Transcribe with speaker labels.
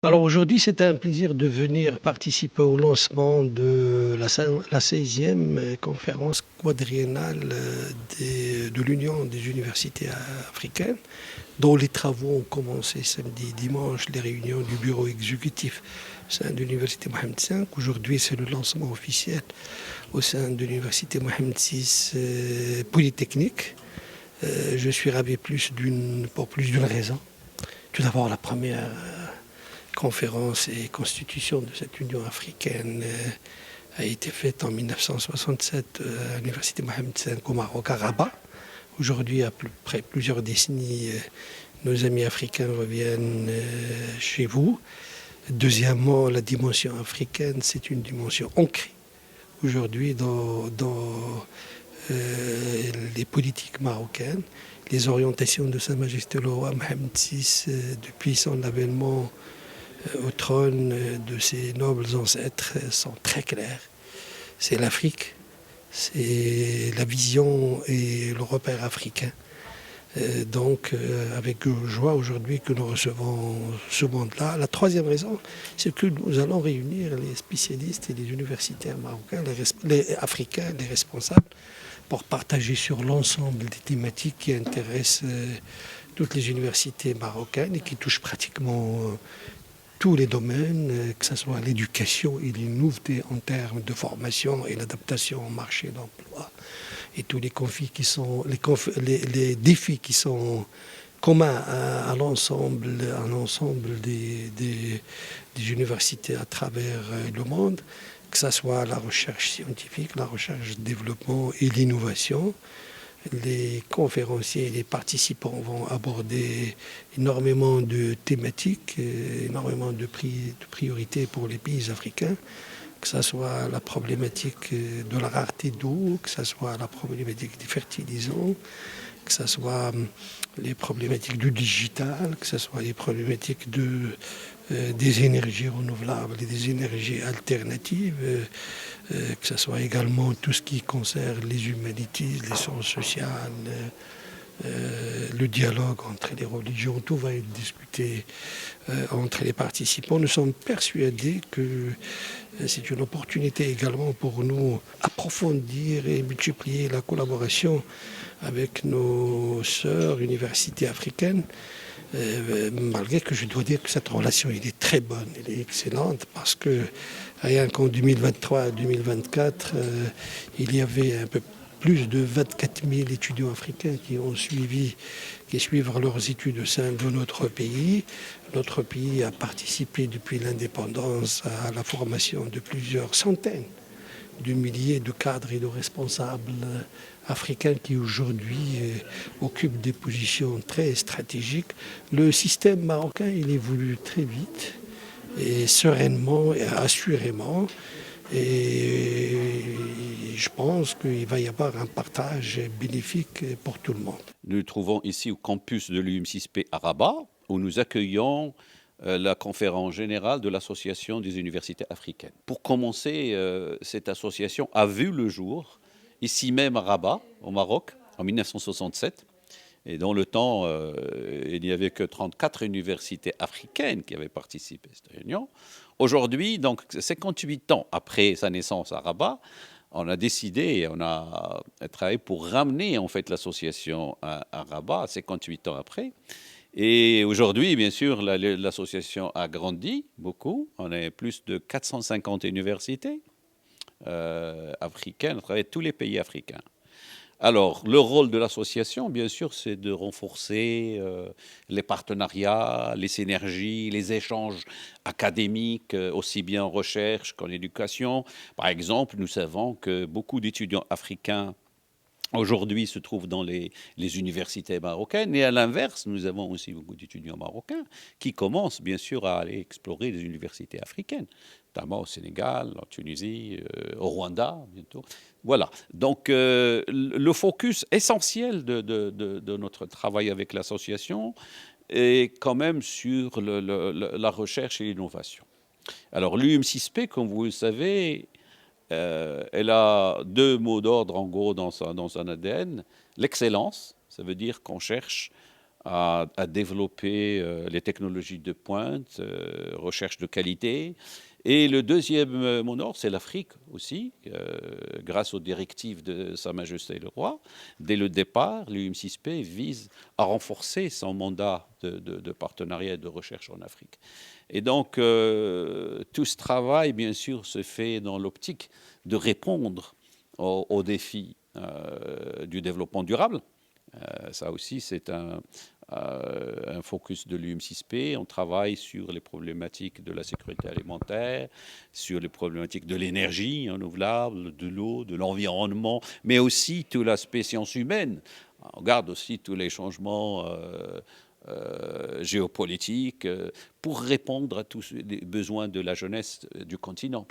Speaker 1: Alors aujourd'hui, c'est un plaisir de venir participer au lancement de la 16e conférence quadriennale de l'Union des universités africaines, dont les travaux ont commencé samedi, dimanche, les réunions du bureau exécutif au sein de l'université Mohamed V. Aujourd'hui, c'est le lancement officiel au sein de l'université Mohamed VI Polytechnique. Je suis ravi pour plus d'une raison. Tout d'abord, la première conférence et constitution de cette Union africaine a été faite en 1967 à l'université Mohamed V au Maroc, à Rabat. Aujourd'hui, après plusieurs décennies, nos amis africains reviennent chez vous. Deuxièmement, la dimension africaine, c'est une dimension ancrée aujourd'hui dans les politiques marocaines. Les orientations de Sa Majesté le roi Mohamed VI depuis son avènement au trône de ses nobles ancêtres sont très clairs. C'est l'Afrique, c'est la vision et le repère africain. Avec joie aujourd'hui que nous recevons ce monde-là. La troisième raison, c'est que nous allons réunir les spécialistes et les universitaires marocains, les Africains, les responsables, pour partager sur l'ensemble des thématiques qui intéressent toutes les universités marocaines et qui touchent pratiquement tous les domaines, que ce soit l'éducation et les nouveautés en termes de formation et l'adaptation au marché d'emploi et tous les conflits qui sont les défis qui sont communs à l'ensemble des universités à travers le monde, que ce soit la recherche scientifique, la recherche développement et l'innovation. Les conférenciers et les participants vont aborder énormément de thématiques, énormément de priorités pour les pays africains, que ce soit la problématique de la rareté d'eau, que ce soit la problématique des fertilisants, que ce soit les problématiques du digital, que ce soit les problématiques des énergies renouvelables et des énergies alternatives, que ce soit également tout ce qui concerne les humanités, les sciences sociales, le dialogue entre les religions, tout va être discuté entre les participants. Nous sommes persuadés que c'est une opportunité également pour nous approfondir et multiplier la collaboration avec nos sœurs universités africaines. Malgré que je dois dire que cette relation elle est très bonne, elle est excellente, parce que rien qu'en 2023 2024, il y avait un peu plus de 24 000 étudiants africains qui suivent leurs études au sein de notre pays. Notre pays a participé depuis l'indépendance à la formation de plusieurs centaines de milliers de cadres et de responsables africains qui aujourd'hui occupent des positions très stratégiques. Le système marocain, il évolue très vite et sereinement et assurément. Et je pense qu'il va y avoir un partage bénéfique pour tout le monde.
Speaker 2: Nous nous trouvons ici au campus de l'UM6P à Rabat, où nous accueillons la conférence générale de l'Association des universités africaines. Pour commencer, cette association a vu le jour ici même à Rabat, au Maroc, en 1967. Et dans le temps, il n'y avait que 34 universités africaines qui avaient participé à cette réunion. Aujourd'hui, donc 58 ans après sa naissance à Rabat, on a décidé, on a travaillé pour ramener en fait l'association à Rabat 58 ans après. Et aujourd'hui, bien sûr, l'association a grandi beaucoup. On a plus de 450 universités africaines à travers tous les pays africains. Alors, le rôle de l'association, bien sûr, c'est de renforcer les partenariats, les synergies, les échanges académiques, aussi bien en recherche qu'en éducation. Par exemple, nous savons que beaucoup d'étudiants africains aujourd'hui se trouvent dans les universités marocaines. Et à l'inverse, nous avons aussi beaucoup d'étudiants marocains qui commencent, bien sûr, à aller explorer les universités africaines, notamment au Sénégal, en Tunisie, au Rwanda, bientôt. Voilà. Donc, le focus essentiel de notre travail avec l'association est quand même sur la recherche et l'innovation. Alors, l'UM6P, comme vous le savez, elle a deux mots d'ordre en gros dans son ADN. L'excellence, ça veut dire qu'on cherche à développer les technologies de pointe, recherche de qualité. Et le deuxième mot d'ordre, c'est l'Afrique aussi, grâce aux directives de Sa Majesté le Roi. Dès le départ, l'UM6P vise à renforcer son mandat de partenariat et de recherche en Afrique. Et donc, tout ce travail, bien sûr, se fait dans l'optique de répondre aux défis du développement durable. Ça aussi, c'est un focus de l'UM6P. On travaille sur les problématiques de la sécurité alimentaire, sur les problématiques de l'énergie renouvelable, de l'eau, de l'environnement, mais aussi tout l'aspect sciences humaines. On regarde aussi tous les changements géopolitiques pour répondre à tous les besoins de la jeunesse du continent.